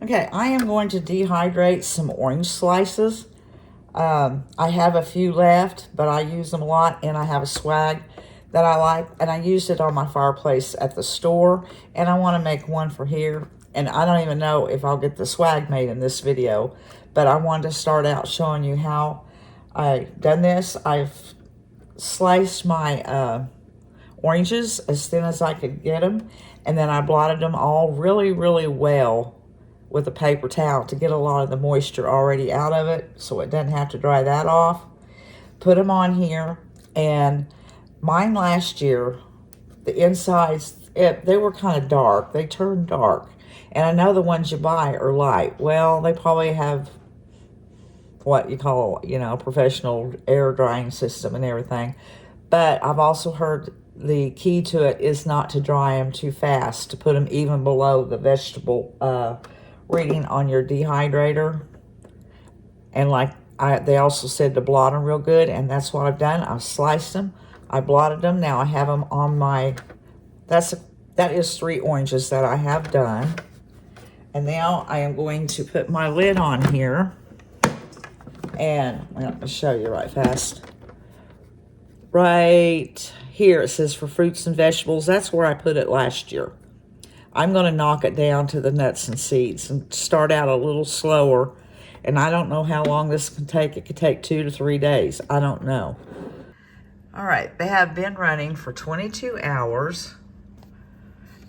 Okay, I am going to dehydrate some orange slices. I have a few left, but I use them a lot, and I have a swag that I like, and I used it on my fireplace at the store, and I want to make one for here, and I don't even know if I'll get the swag made in this video, but I wanted to start out showing you how I've done this. I've sliced my oranges as thin as I could get them, and then I blotted them all really, really well with a paper towel to get a lot of the moisture already out of it so it doesn't have to dry that off. Put them on here, and mine last year, the insides, they were kind of dark. They turned dark. And I know the ones you buy are light. Well, they probably have what you call, professional air drying system and everything. But I've also heard the key to it is not to dry them too fast, to put them even below the vegetable reading on your dehydrator. And they also said to blot them real good, and that's what I've done. I've sliced them, I blotted them. Now I have them on my, that is 3 oranges that I have done. And now I am going to put my lid on here, and I'm going to show you right fast. Right here it says for fruits and vegetables. That's where I put it last year. I'm going to knock it down to the nuts and seeds and start out a little slower. And I don't know how long this can take. It could take 2 to 3 days. I don't know. All right, they have been running for 22 hours.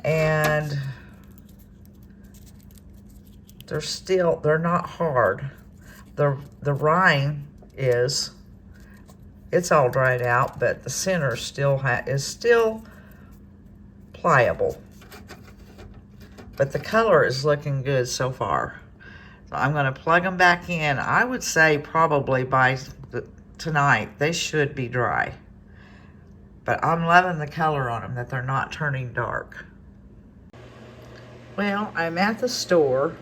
And they're not hard. The rind it's all dried out, but the center is still pliable. But the color is looking good so far. So I'm going to plug them back in. I would say probably by tonight they should be dry. But I'm loving the color on them, that they're not turning dark. Well, I'm at the store,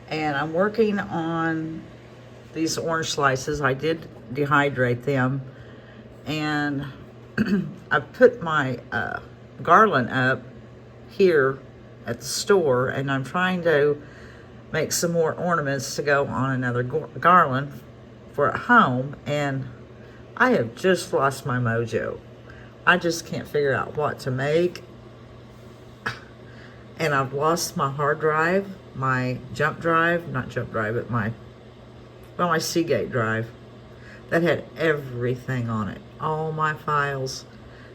and I'm working on these orange slices. I did dehydrate them, and I put my garland up here at the store, and I'm trying to make some more ornaments to go on another garland for at home, and I have just lost my mojo. I just can't figure out what to make, and I've lost my hard drive, my jump drive, not jump drive, but my Seagate drive that had everything on it, all my files,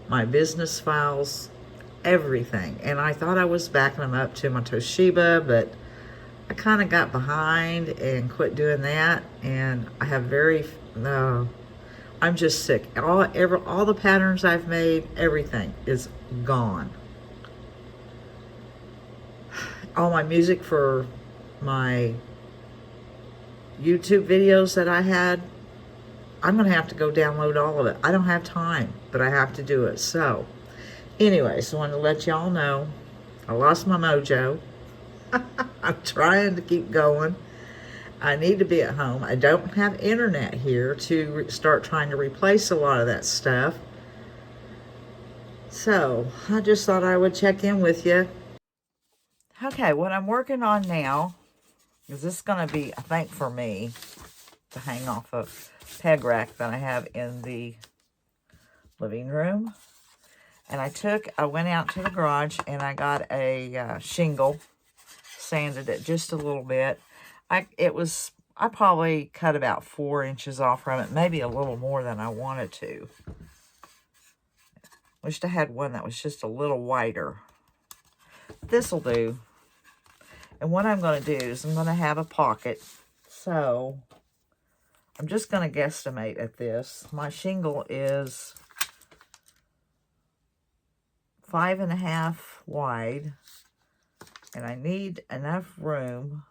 my business files, everything. And I thought I was backing them up to my Toshiba, but I kind of got behind and quit doing that. And I have I'm just sick. All the patterns I've made, everything is gone. All my music for my YouTube videos that I had, I'm going to have to go download all of it. I don't have time, but I have to do it. So, anyways, I wanted to let y'all know I lost my mojo. I'm trying to keep going. I need to be at home. I don't have internet here to start trying to replace a lot of that stuff. So, I just thought I would check in with you. Okay, what I'm working on now is this going to be, I think, for me to hang off a peg rack that I have in the living room. And I went out to the garage and I got a shingle, sanded it just a little bit. I probably cut about 4 inches off from it, maybe a little more than I wanted to. Wished I had one that was just a little wider. This'll do. And what I'm going to do is I'm going to have a pocket. So I'm just going to guesstimate at this. My shingle is 5.5 wide. And I need enough room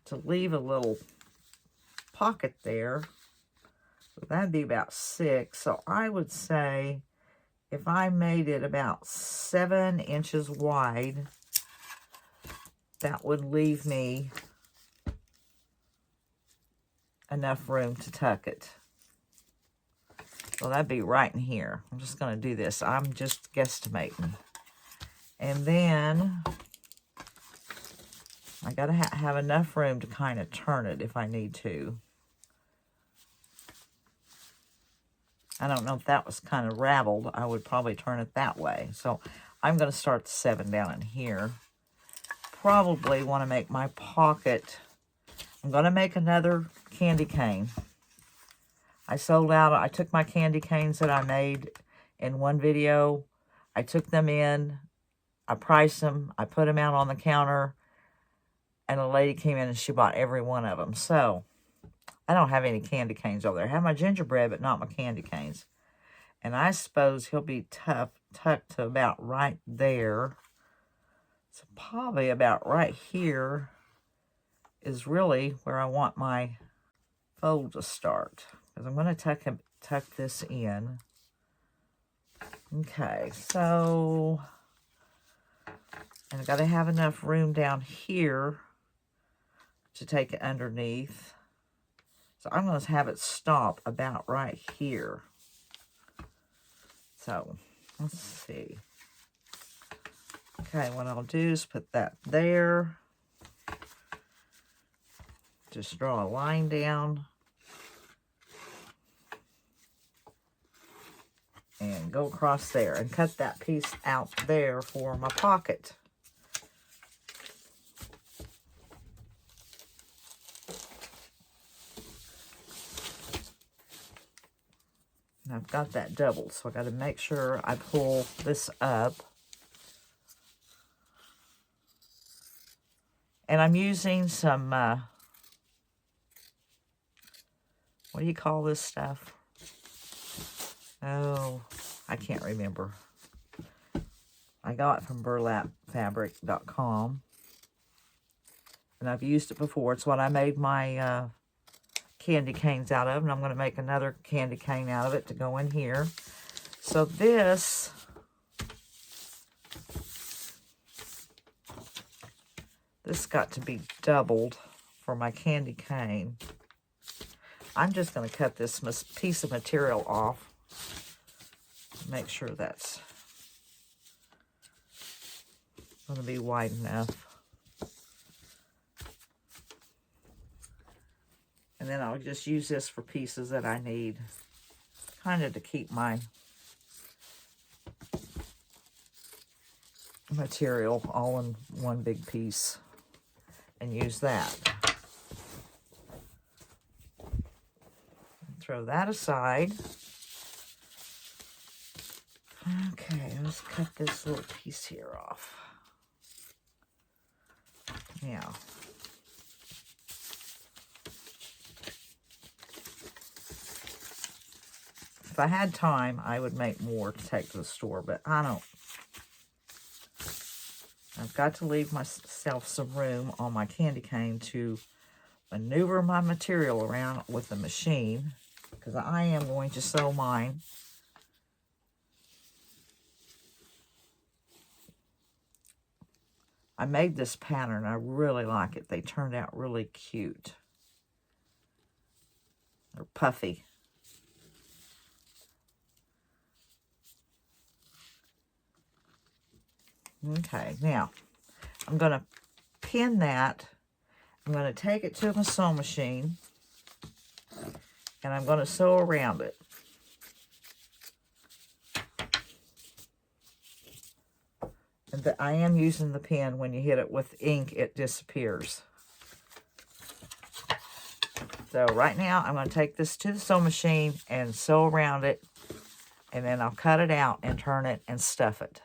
to leave a little pocket there. So that'd be about 6. So I would say if I made it about 7 inches wide, that would leave me enough room to tuck it. So that'd be right in here. I'm just going to do this. I'm just guesstimating. And then I gotta have enough room to kind of turn it if I need to. I don't know if that was kind of raveled. I would probably turn it that way. So I'm going to start the 7 down in here. Probably want to make my pocket. I'm going to make another candy cane. I took my candy canes that I made in one video. I took them in. I priced them. I put them out on the counter. And a lady came in and she bought every one of them. So I don't have any candy canes over there. I have my gingerbread, but not my candy canes. And I suppose he'll be tucked to about right there. So probably about right here is really where I want my fold to start. Because I'm going to tuck this in. Okay, so... And I've got to have enough room down here to take it underneath. So I'm going to have it stop about right here. So, let's see. Okay, what I'll do is put that there. Just draw a line down. And go across there and cut that piece out there for my pocket. And I've got that doubled, so I got to make sure I pull this up. And I'm using some, what do you call this stuff? Oh, I can't remember. I got it from burlapfabric.com. And I've used it before. It's what I made my candy canes out of. And I'm going to make another candy cane out of it to go in here. So this... This got to be doubled for my candy cane. I'm just going to cut this piece of material off. Make sure that's going to be wide enough. And then I'll just use this for pieces that I need. Kind of to keep my material all in one big piece. And use that. Throw that aside. Okay, let's cut this little piece here off. Now, if I had time, I would make more to take to the store, but I don't. I've got to leave myself some room on my candy cane to maneuver my material around with the machine, because I am going to sew mine. I made this pattern. I really like it. They turned out really cute. They're puffy. Okay, now I'm going to pin that. I'm going to take it to my sewing machine and I'm going to sew around it. And I am using the pin. When you hit it with ink, it disappears. So right now I'm going to take this to the sewing machine and sew around it, and then I'll cut it out and turn it and stuff it.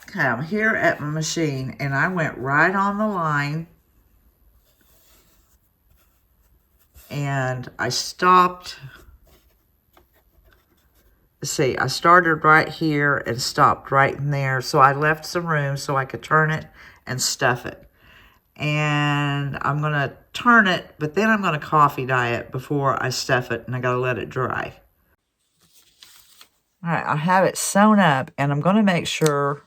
Okay, I'm here at my machine, and I went right on the line, and I stopped. Let's see, I started right here and stopped right in there, so I left some room so I could turn it and stuff it. And I'm going to turn it, but then I'm going to coffee dye it before I stuff it, and I got to let it dry. All right, I have it sewn up, and I'm going to make sure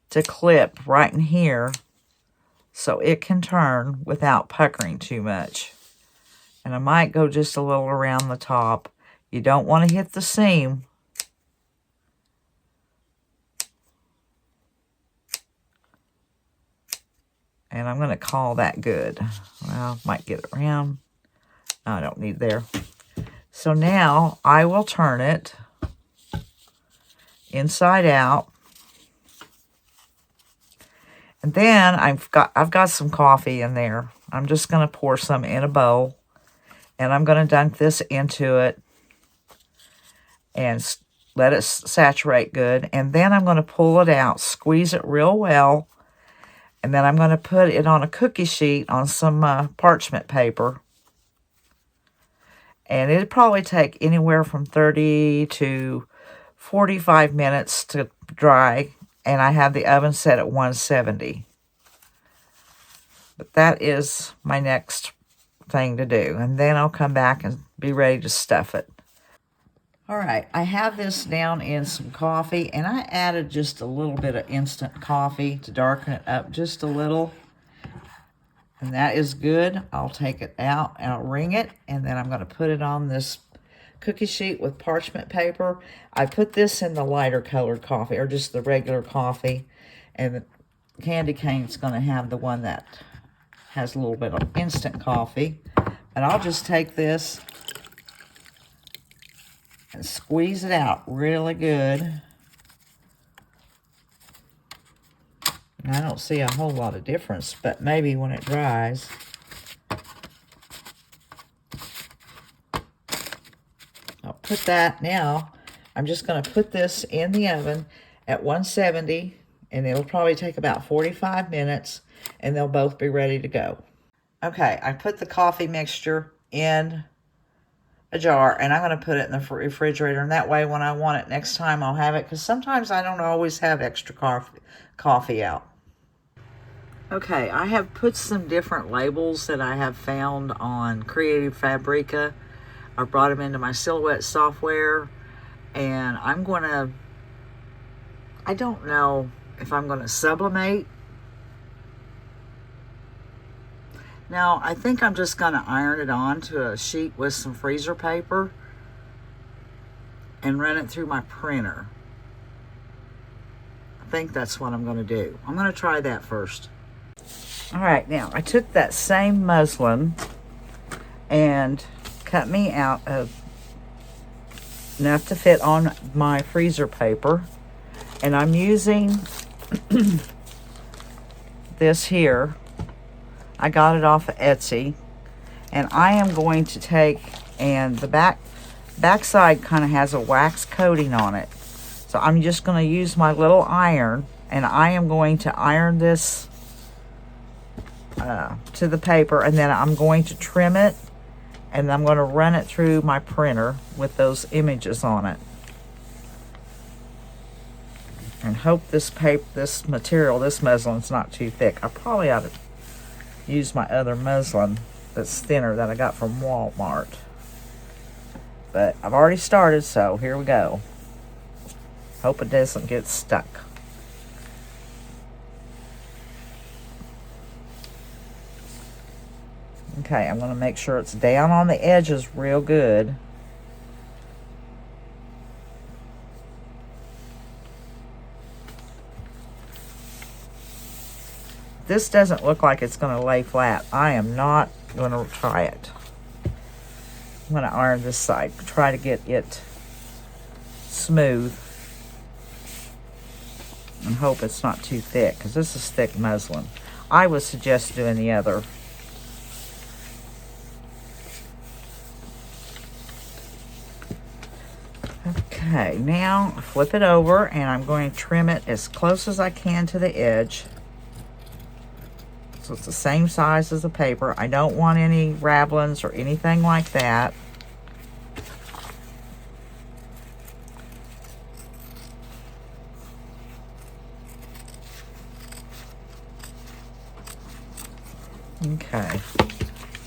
to clip right in here so it can turn without puckering too much. And I might go just a little around the top. You don't want to hit the seam. And I'm going to call that good. Well, might get it around. No, I don't need there. So now I will turn it inside out. And then I've got some coffee in there. I'm just going to pour some in a bowl. And I'm going to dunk this into it and let it saturate good. And then I'm going to pull it out, squeeze it real well. And then I'm going to put it on a cookie sheet on some parchment paper. And it'd probably take anywhere from 30 to 45 minutes to dry. And I have the oven set at 170. But that is my next thing to do. And then I'll come back and be ready to stuff it. All right, I have this down in some coffee, and I added just a little bit of instant coffee to darken it up just a little. And that is good. I'll take it out and I'll wring it, and then I'm going to put it on this cookie sheet with parchment paper. I put this in the lighter colored coffee, or just the regular coffee, and the candy cane's going to have the one that has a little bit of instant coffee. And I'll just take this and squeeze it out really good. And I don't see a whole lot of difference, but maybe when it dries. I'll put that now. I'm just going to put this in the oven at 170, and it'll probably take about 45 minutes, and they'll both be ready to go. Okay, I put the coffee mixture in a jar, and I'm going to put it in the refrigerator, and that way when I want it next time I'll have it, because sometimes I don't always have extra coffee out. Okay, I have put some different labels that I have found on Creative Fabrica. I brought them into my Silhouette software, and I don't know if I'm going to sublimate. Now, I think I'm just going to iron it onto a sheet with some freezer paper and run it through my printer. I think that's what I'm going to do. I'm going to try that first. All right, now, I took that same muslin and cut me out of enough to fit on my freezer paper. And I'm using this here. I got it off of Etsy, and I am going to take, and the backside kind of has a wax coating on it. So I'm just going to use my little iron, and I am going to iron this to the paper, and then I'm going to trim it, and I'm going to run it through my printer with those images on it. And hope this material, this muslin's not too thick. I probably ought to use my other muslin that's thinner that I got from Walmart. But I've already started, so here we go. Hope it doesn't get stuck. Okay, I'm going to make sure it's down on the edges real good. This doesn't look like it's going to lay flat. I am not going to try it. I'm going to iron this side, try to get it smooth, and hope it's not too thick, because this is thick muslin. I would suggest doing the other. Okay, now flip it over, and I'm going to trim it as close as I can to the edge. So it's the same size as the paper. I don't want any rablins or anything like that. Okay,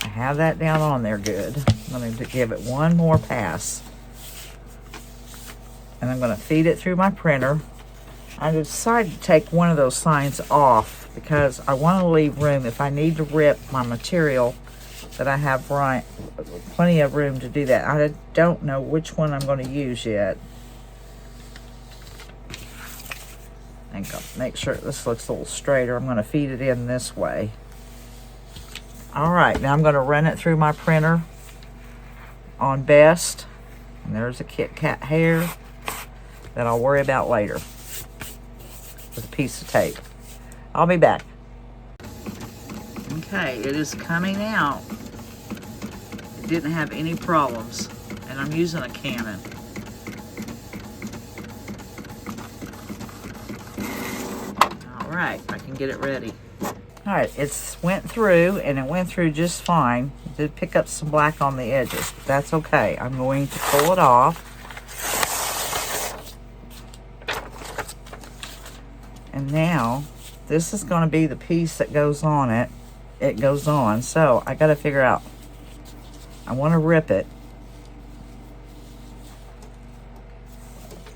I have that down on there good. I'm going to give it one more pass. And I'm going to feed it through my printer. I decided to take one of those signs off because I want to leave room if I need to rip my material, that I have plenty of room to do that. I don't know which one I'm going to use yet. And make sure this looks a little straighter. I'm going to feed it in this way. All right, now I'm going to run it through my printer on best. And there's a Kit Kat hair that I'll worry about later with a piece of tape. I'll be back. Okay, it is coming out. It didn't have any problems, and I'm using a Canon. All right, I can get it ready. All right, it's went through, and it went through just fine. It did pick up some black on the edges, but that's okay. I'm going to pull it off. And now, this is going to be the piece that goes on it. It goes on, so I got to figure out. I want to rip it.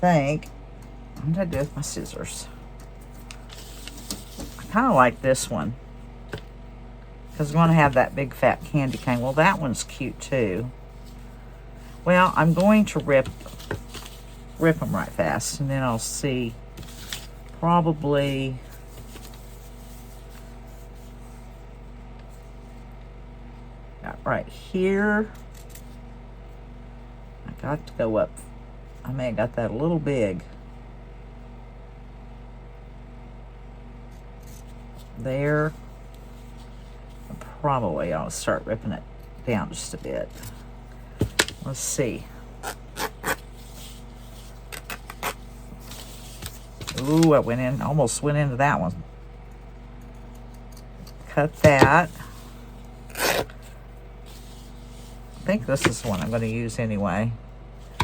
I'm going to do it with my scissors. I kind of like this one because I'm going to have that big fat candy cane. Well, that one's cute too. Well, I'm going to rip them right fast, and then I'll see. Probably right here. I got to go up. I may have got that a little big. There. Probably I'll start ripping it down just a bit. Let's see. Ooh, I went in, almost went into that one. Cut that. I think this is the one I'm going to use anyway.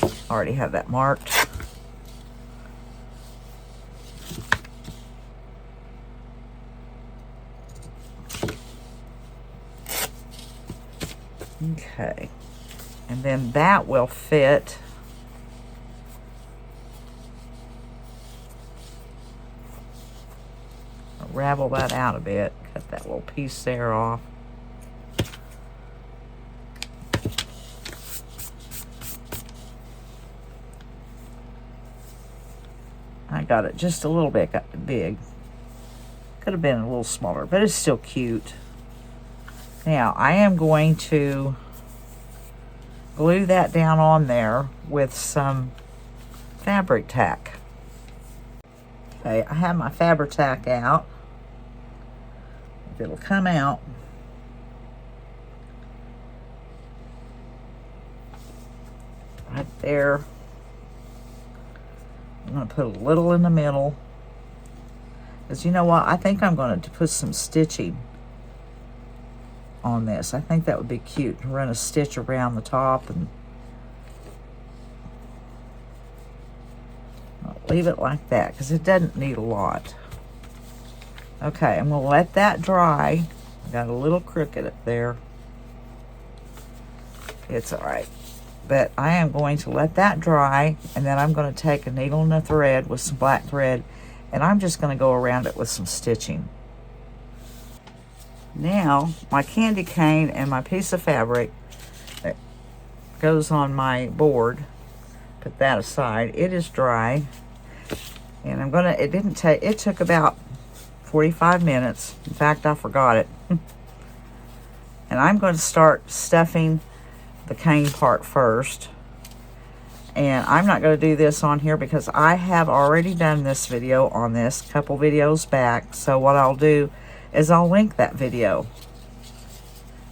I already have that marked. Okay. And then that will fit. Ravel that out a bit. Cut that little piece there off. I got it just a little bit big. Could have been a little smaller, but it's still cute. Now, I am going to glue that down on there with some fabric tack. Okay, I have my fabric tack out. If it'll come out. Right there. I'm going to put a little in the middle. Because you know what? I think I'm going to put some stitching on this. I think that would be cute. Run a stitch around the top and I'll leave it like that because it doesn't need a lot. Okay, I'm going to let that dry. I got a little crooked up there. It's all right. But I am going to let that dry, and then I'm going to take a needle and a thread with some black thread, and I'm just going to go around it with some stitching. Now, my candy cane and my piece of fabric that goes on my board, put that aside. It is dry, and I'm going to, it took about 45 minutes. In fact, I forgot it. And I'm going to start stuffing the cane part first. And I'm not going to do this on here because I have already done this video on this a couple videos back. So what I'll do is I'll link that video.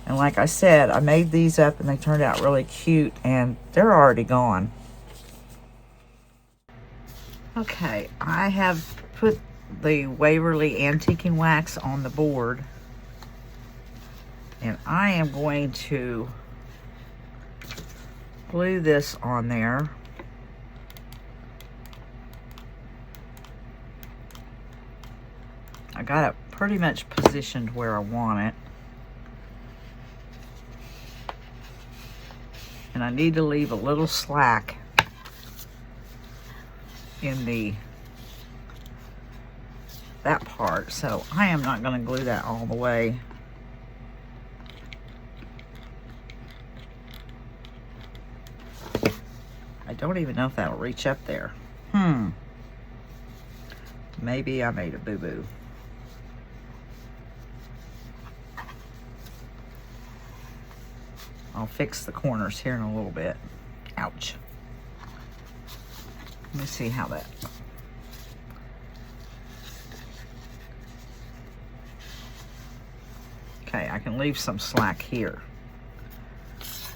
And like I said, I made these up and they turned out really cute and they're already gone. Okay, I have put the Waverly Antiquing Wax on the board. And I am going to glue this on there. I got it pretty much positioned where I want it. And I need to leave a little slack in that part. So I am not going to glue that all the way. I don't even know if that'll reach up there. Maybe I made a boo-boo. I'll fix the corners here in a little bit. Ouch. Let me see how that... Okay, I can leave some slack here.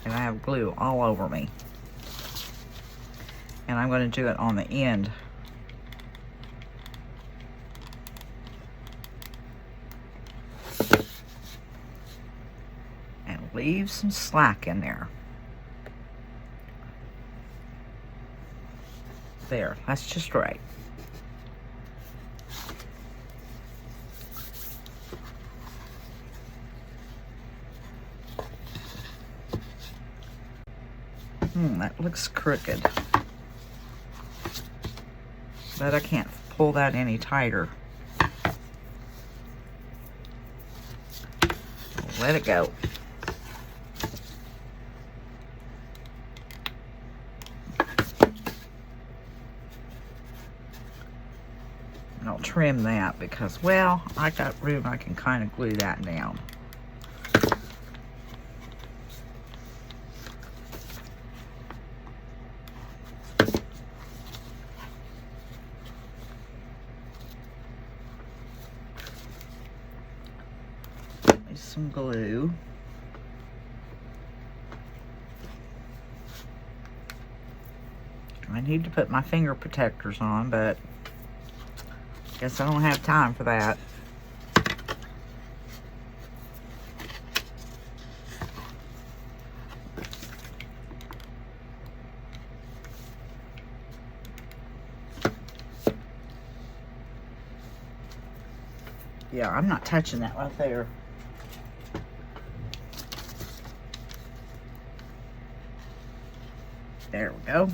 And I have glue all over me. And I'm going to do it on the end. And leave some slack in there. There, that's just right. That looks crooked. But I can't pull that any tighter. Let it go. And I'll trim that because, well, I got room. I can kind of glue that down. Some glue. I need to put my finger protectors on, but guess I don't have time for that. Yeah, I'm not touching that right there. There we go.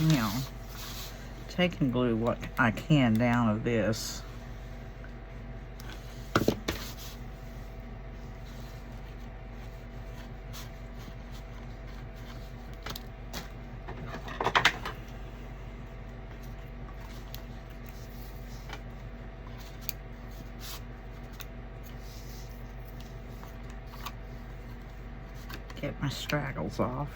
Now, take and glue what I can down of this. Get my straggles off.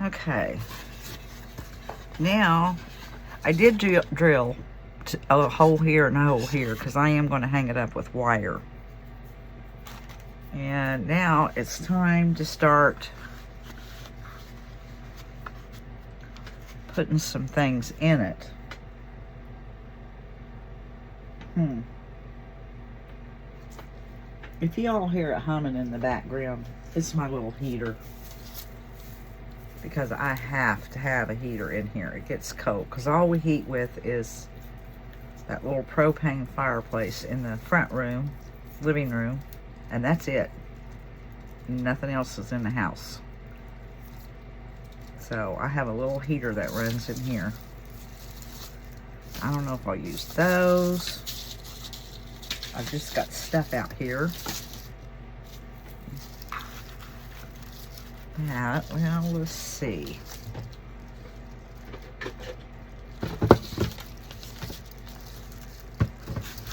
Okay. Now, I did drill a hole here and a hole here because I am going to hang it up with wire. And now it's time to start putting some things in it. If y'all hear it humming in the background, it's my little heater. Because I have to have a heater in here. It gets cold. Because all we heat with is that little propane fireplace in the front room, living room, and that's it. Nothing else is in the house. So I have a little heater that runs in here. I don't know if I'll use those. I've just got stuff out here. That, well, let's see.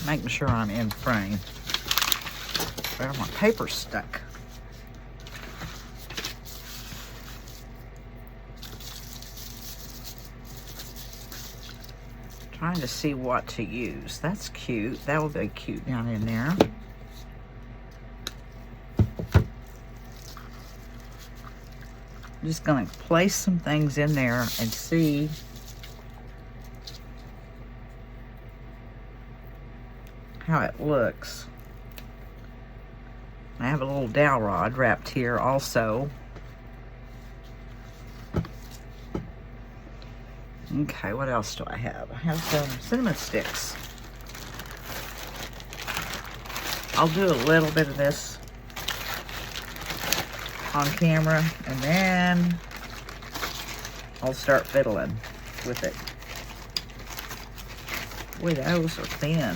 Making sure I'm in frame. Well, my paper's stuck. Trying to see what to use. That's cute. That will be cute down in there. I'm just going to place some things in there and see how it looks. I have a little dowel rod wrapped here also. Okay, what else do I have? I have some cinnamon sticks. I'll do a little bit of this on camera, and then I'll start fiddling with it. Boy, those are thin.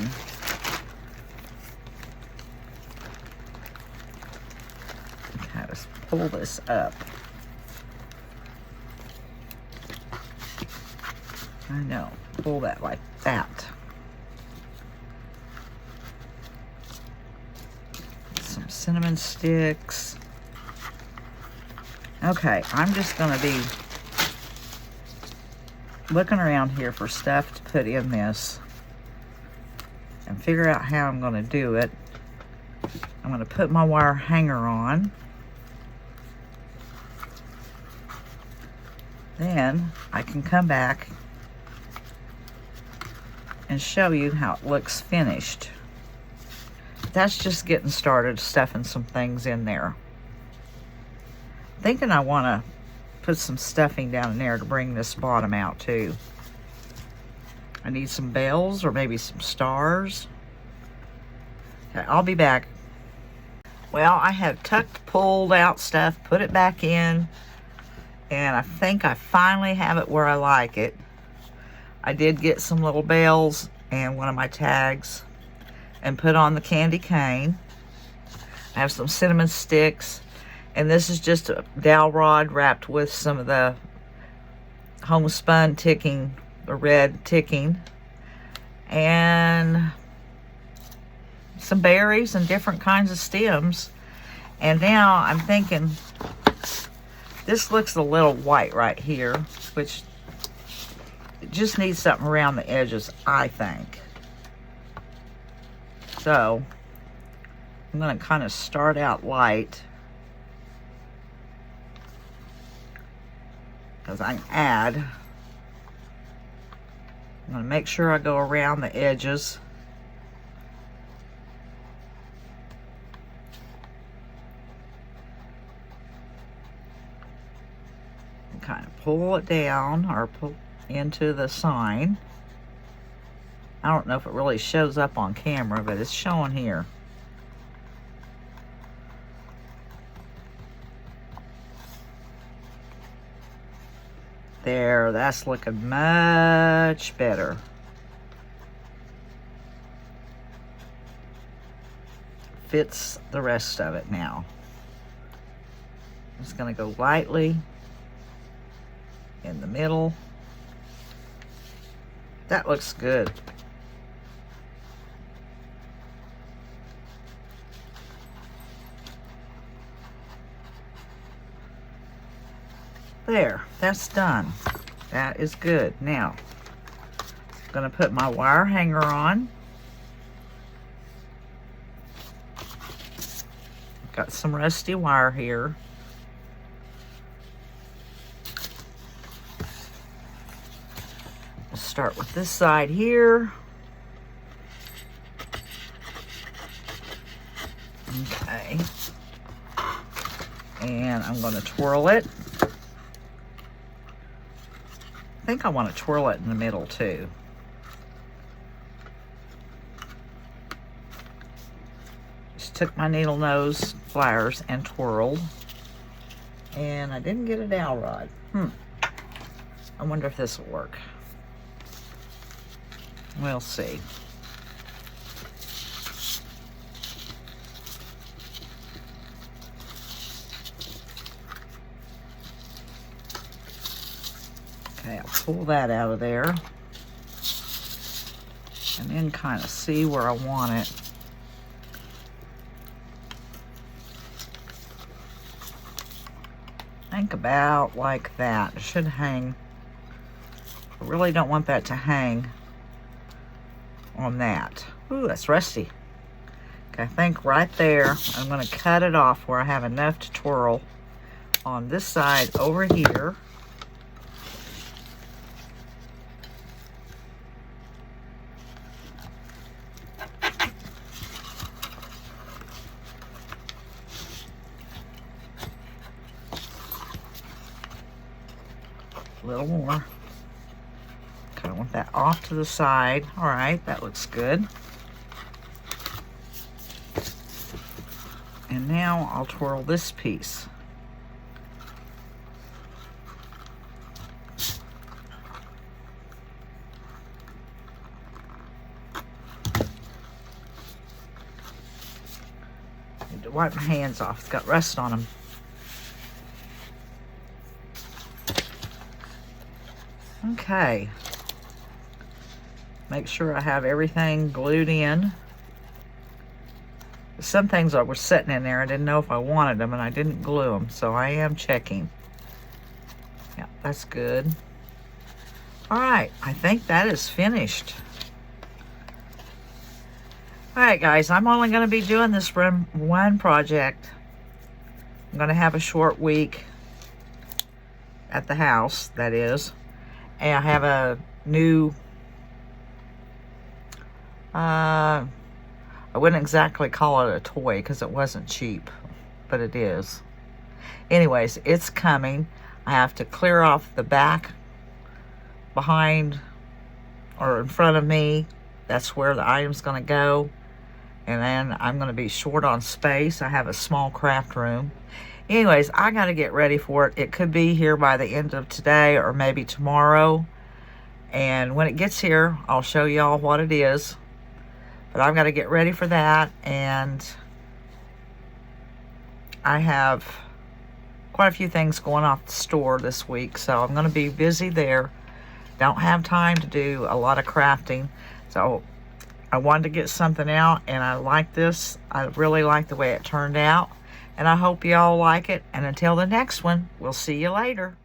Okay, let's pull this up. I know, pull that like that. Some cinnamon sticks. Okay, I'm just gonna be looking around here for stuff to put in this and figure out how I'm gonna do it. I'm gonna put my wire hanger on. Then I can come back and show you how it looks finished. That's just getting started, stuffing some things in there. Thinking I want to put some stuffing down in there to bring this bottom out too. I need some bells or maybe some stars. Okay, I'll be back. Well, I have tucked, pulled out stuff, put it back in, and I think I finally have it where I like it. I did get some little bells and one of my tags and put on the candy cane. I have some cinnamon sticks, and this is just a dowel rod wrapped with some of the Homespun ticking, the red ticking, and some berries and different kinds of stems. And now I'm thinking this looks a little white right here, which it just needs something around the edges, I think. So I'm going to kind of start out light, because I can add. I'm going to make sure I go around the edges. And kind of pull it down or pull into the sign. I don't know if it really shows up on camera, but it's showing here. There, that's looking much better. Fits the rest of it now. I'm just going to go lightly in the middle. That looks good. There, that's done. That is good. Now, I'm going to put my wire hanger on. Got some rusty wire here. We'll start with this side here. Okay. And I'm going to twirl it. I think I want to twirl it in the middle too. Just took my needle nose pliers and twirled. And I didn't get a dowel rod. I wonder if this will work. We'll see. Okay, I'll pull that out of there and then kind of see where I want it. Think about like that. It should hang. I really don't want that to hang on that. Ooh, that's rusty. Okay, I think right there, I'm going to cut it off where I have enough to twirl on this side over here. A little more. Kind of want that off to the side. All right, that looks good. And now I'll twirl this piece. wipe my hands off. It's got rust on them. Okay. Make sure I have everything glued in. Some things that were sitting in there, I didn't know if I wanted them, and I didn't glue them, so I am checking. Yeah, that's good. All right, I think that is finished. All right, guys, I'm only going to be doing this one project. I'm going to have a short week at the house, that is. And I have a new, I wouldn't exactly call it a toy because it wasn't cheap, but it is. Anyways, it's coming. I have to clear off the back behind or in front of me. That's where the item's going to go. And then I'm going to be short on space. I have a small craft room. Anyways, I got to get ready for it. It could be here by the end of today or maybe tomorrow. And when it gets here, I'll show y'all what it is. But I've got to get ready for that. And I have quite a few things going off the store this week. So I'm going to be busy there. Don't have time to do a lot of crafting. So I wanted to get something out, and I like this. I really like the way it turned out, and I hope y'all like it. And until the next one, we'll see you later.